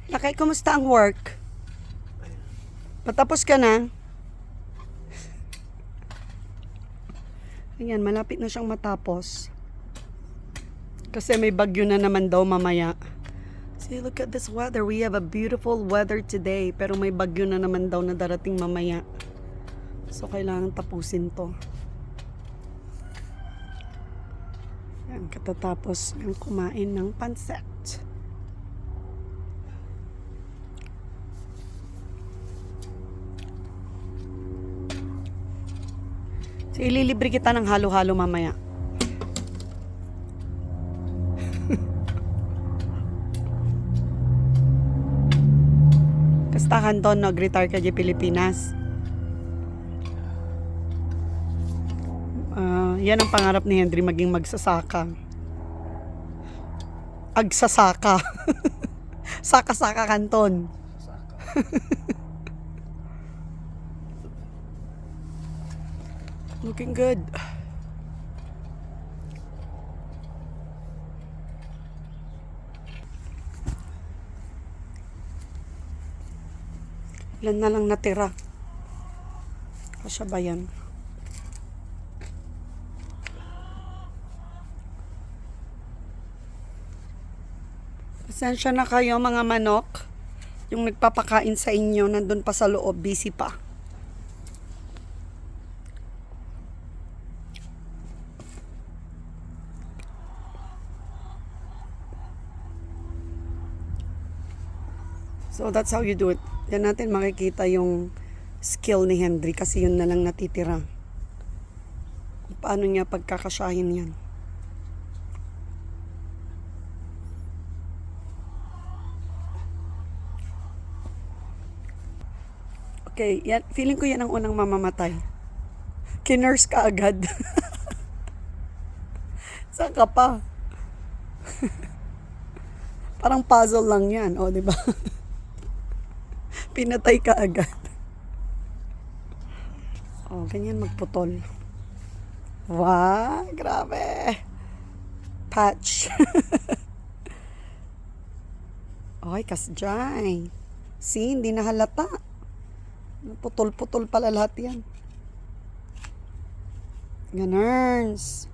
Lakay, kumusta ang work? Patapos ka na? Ayan, malapit na siyang matapos. Kasi may bagyo na naman daw mamaya. See, look at this weather. We have a beautiful weather today. Pero may bagyo na naman daw na darating mamaya. So, kailangan tapusin to. Ayan, katatapos ng kumain ng pansit. So, ililibre kita ng halo-halo mamaya. Kasta kanton, nag-retire ka di Pilipinas. Yan ang pangarap ni Henry, maging magsasaka. Agsasaka. Saka-saka kanton. Looking good. Ilan na lang natira? Kasya ba yan? Pasensya na kayo mga manok. Yung nagpapakain sa inyo, nandun pa sa loob, busy pa. So that's how you do it. Diyan natin makikita yung skill ni Henry kasi yun na lang natitira. Kung paano niya pagkakasyahin yan. Okay, yan, feeling ko yan ang unang mamamatay. Kinurse ka agad. Saan ka pa? Parang puzzle lang yan, o, di ba? Pinatay ka agad. Oh, ganyan magputol. Wow, grabe. Patch. Ay, kasjay. See, hindi na halata. Putol-putol pala lahat yan. Ganarns.